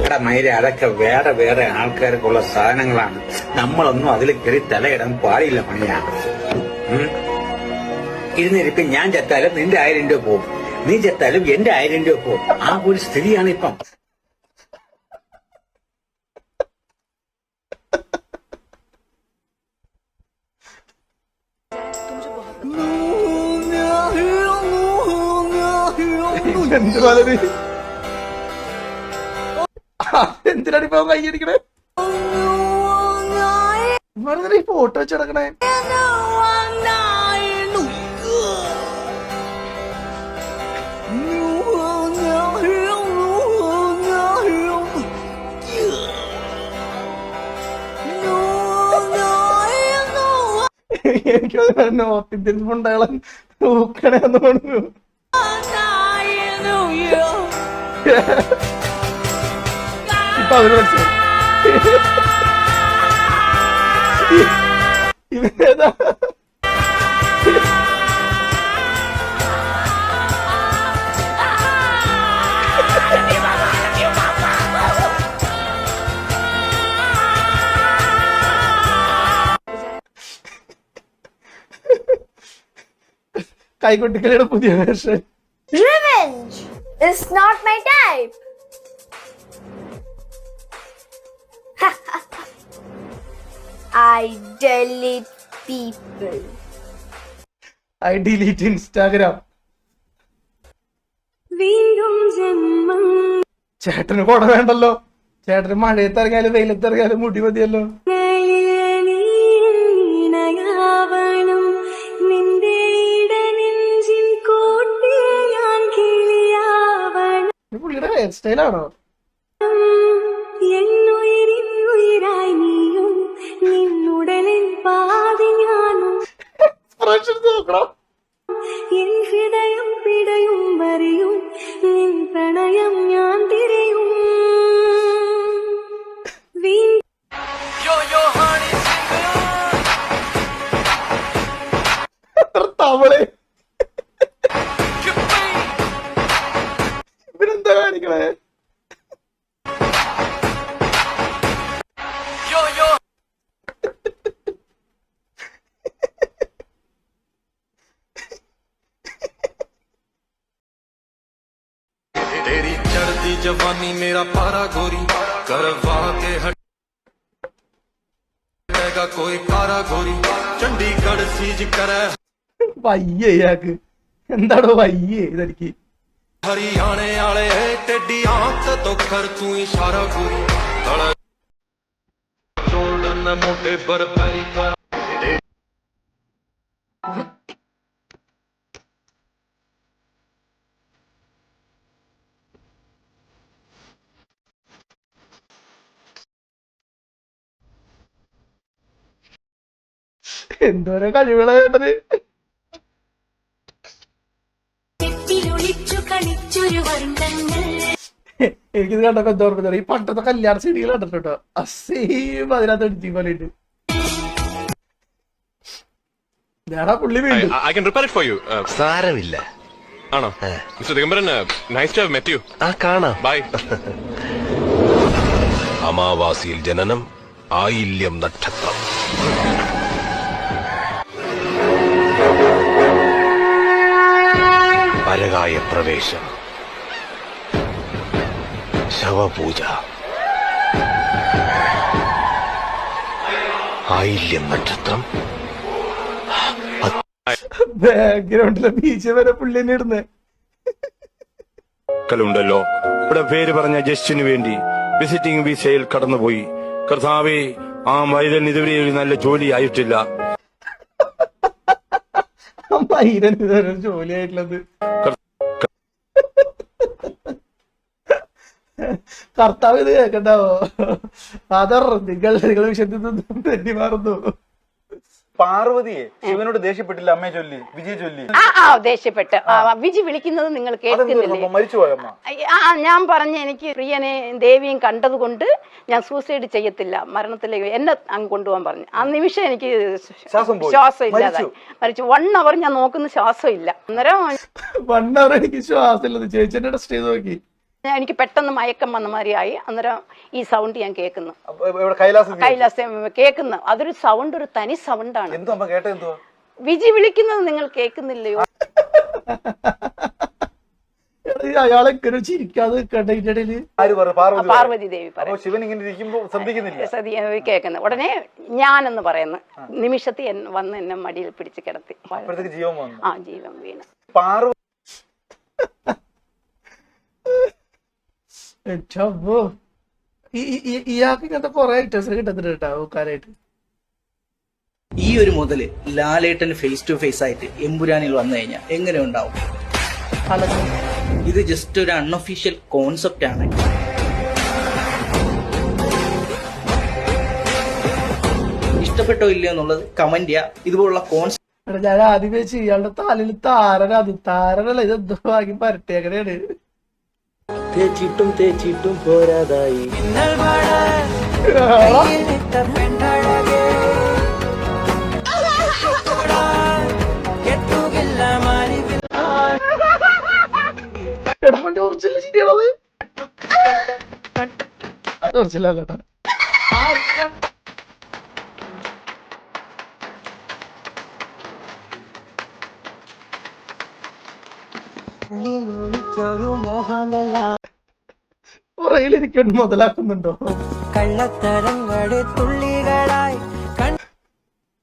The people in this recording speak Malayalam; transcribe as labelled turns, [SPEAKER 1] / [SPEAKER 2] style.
[SPEAKER 1] എടാ മൈര, അതൊക്കെ വേറെ വേറെ ആൾക്കാർക്കുള്ള സാധനങ്ങളാണ്. നമ്മളൊന്നും അതിൽ കയറി തലയിടാൻ പാടില്ല പണിയാണ്. ഇരുന്നിരിപ്പം ഞാൻ ചത്താലും നിന്റെ 1000 രൂപ പോകും, നീ ചത്താലും എന്റെ 1000 രൂപ പോകും. ആ ഒരു സ്ഥിതിയാണ് ഇപ്പം.
[SPEAKER 2] എന്തിനാണ് ഇപ്പൊ കൈയടിക്കണേ? ഫോട്ടോ വെച്ചെടുക്കണേ. എനിക്ക് നോർത്ത് ഇന്ത്യൻ ഫുണ്ടകളെ നോക്കണേന്ന് തോന്നുന്നു. ഇപ്പൊ അവര് മനസ്സിലായി ഇവനേതാ. കൈകൊട്ടിക്കളിയുടെ പുതിയ version.
[SPEAKER 3] Revenge is not my type. I delete people.
[SPEAKER 2] I delete Instagram. ചേട്ടന് കൊട വേണ്ടല്ലോ. ചേട്ടന് മഴയത്തിറങ്ങിയാലും വെയിലത്തിറങ്ങിയാലും മുടി മതിയല്ലോ. പുള്ളിയുടെ ഹെയർ സ്റ്റൈലാണോ? നോക്കണം. തവളെ ഇവരെന്താ കാണിക്കണേ?
[SPEAKER 4] तेरी चढ़ती जवानी मेरा पारा गोरी करवा के हटेगा कोई कारा गोरी चंडीगढ़ सीज करे.
[SPEAKER 2] വയ്യേ ഇയാൾക്ക്. എന്താണോ വയ്യേ ഇതെനിക്ക്.
[SPEAKER 4] हरियाणे आले तेडी आंख तो कर तू इशारा गोरी जोड़न मोटे पर पैरी कर.
[SPEAKER 2] എന്തോരോ കഴിവുകളാ കേട്ടത്. എനിക്കിത് കണ്ടപ്പോ എന്താ ഓർമ്മ, ഈ പണ്ടത്തെ കല്യാണ സീഡികൾ കണ്ടിട്ടോ. അസീം അതിനകത്ത് അടിച്ചു പോലെ ഉണ്ട്. ഞാനാ പുള്ളി വീണ്ടും.
[SPEAKER 5] I can repair it for you.
[SPEAKER 6] സാരമില്ല.
[SPEAKER 5] ആണോ? Mr. Digambaran, nice to have met you.
[SPEAKER 6] കാണാം.
[SPEAKER 5] Bye.
[SPEAKER 6] അമാവാസിയിൽ ജനനം, ആയില്യം നക്ഷത്രം. പരകായ പ്രവേശം, ശവപൂജ, ആയില്യം നക്ഷത്രം.
[SPEAKER 2] ബാക്ക്ഗ്രൗണ്ടിലെ ബീച്ച് വരെ പുള്ളി തന്നെ ഇടുന്നേ.
[SPEAKER 7] ണ്ടല്ലോ ഇവിടെ പേര് പറഞ്ഞ ജസ്റ്റിന് വേണ്ടി വിസിറ്റിംഗ് വിസയിൽ കടന്നുപോയി. കർത്താവേ, ആ മൈതൻ ഇതുവരെ ഒരു നല്ല ജോലി ആയിട്ടില്ല.
[SPEAKER 2] മൈരൻ ഇതൊരു ജോലിയായിട്ടുള്ളത്. കർത്താവ് ഇത് കേൾക്കണ്ടാവോ? അതർ നിങ്ങൾ വിഷയത്തിൽ നിന്നും തെറ്റി മാറുന്നു.
[SPEAKER 8] പാർവതിയെ ശിവനോട് ദേഷ്യപ്പെട്ടില്ല അമ്മയെ ചൊല്ലി വിജയ ചൊല്ലി
[SPEAKER 9] ദേഷ്യപ്പെട്ട് വിജി വിളിക്കുന്നത് നിങ്ങൾ കേൾക്കുന്നില്ലേ?
[SPEAKER 8] മരിച്ചുപോയമ്മ
[SPEAKER 9] ഞാൻ പറഞ്ഞ എനിക്ക് പ്രിയനെ ദേവിയും കണ്ടതുകൊണ്ട് ഞാൻ സൂസൈഡ് ചെയ്യത്തില്ല, മരണത്തിലേക്ക് എന്നെ അങ്ങ് കൊണ്ടുപോകാൻ പറഞ്ഞു. ആ നിമിഷം എനിക്ക് ശ്വാസം ഇല്ലാതായി മരിച്ചു. 1 hour ഞാൻ നോക്കുന്ന ശ്വാസം ഇല്ല. അന്നേരം
[SPEAKER 2] 1 hour എനിക്ക് ശ്വാസം ഇല്ലെന്ന് ചേച്ചി ടെസ്റ്റ് ചെയ്ത് നോക്കി.
[SPEAKER 9] എനിക്ക് പെട്ടെന്ന് മയക്കം വന്ന മാതിരിയായി. അന്നേരം ഈ സൗണ്ട് ഞാൻ കേൾക്കുന്നു,
[SPEAKER 8] കൈലാസം
[SPEAKER 9] കേൾക്കുന്നു. അതൊരു സൗണ്ട്, ഒരു തനി സൗണ്ടാണ്. വിജി വിളിക്കുന്നത് നിങ്ങൾ കേൾക്കുന്നില്ലയോ?
[SPEAKER 2] അയാളെ ചിരിക്കാതെ
[SPEAKER 9] പാർവതി ദേവി കേൾക്കുന്നു. ഉടനെ ഞാനെന്ന് പറയുന്നു നിമിഷത്തിൽ വന്ന് എന്നെ മടിയിൽ പിടിച്ച് കിടത്തി. ജീവൻ വീണ്.
[SPEAKER 2] ഇയാൾക്ക് ഇങ്ങനത്തെ കൊറേ ഐറ്റംസ് കിട്ടുന്നുണ്ട് കേട്ടോ ഊക്കാനായിട്ട്.
[SPEAKER 10] ഈ ഒരു മുതല് ലാലേട്ടൻ ഫേസ് ടു ഫേസ് ആയിട്ട് എമ്പുരാനിൽ വന്നു കഴിഞ്ഞാൽ എങ്ങനെ ഉണ്ടാവും? ഇത് ജസ്റ്റ് ഒരു അൺഒഫീഷ്യൽ കോൺസെപ്റ്റ് ആണ്. ഇഷ്ടപ്പെട്ടോ ഇല്ലയോ എന്നുള്ളത് കമന്റ് ചെയ്യാ. ഇതുപോലുള്ള കോൺസെപ്റ്റ്
[SPEAKER 2] ഞാൻ ആദ്യം വെച്ച് ഇയാളുടെ തലയിൽ താരനല്ല ഇതെന്തോ ആക്കി പരട്ടേക്കണേണ്.
[SPEAKER 10] തേച്ചിട്ടും പോരാതായി
[SPEAKER 2] ഒറിജിനല്ലേട്ടാ. പുറകിലിരിക്കൊണ്ട് മുതലാക്കുന്നുണ്ടോ?
[SPEAKER 11] കള്ളത്തരങ്ങളെ തുള്ളി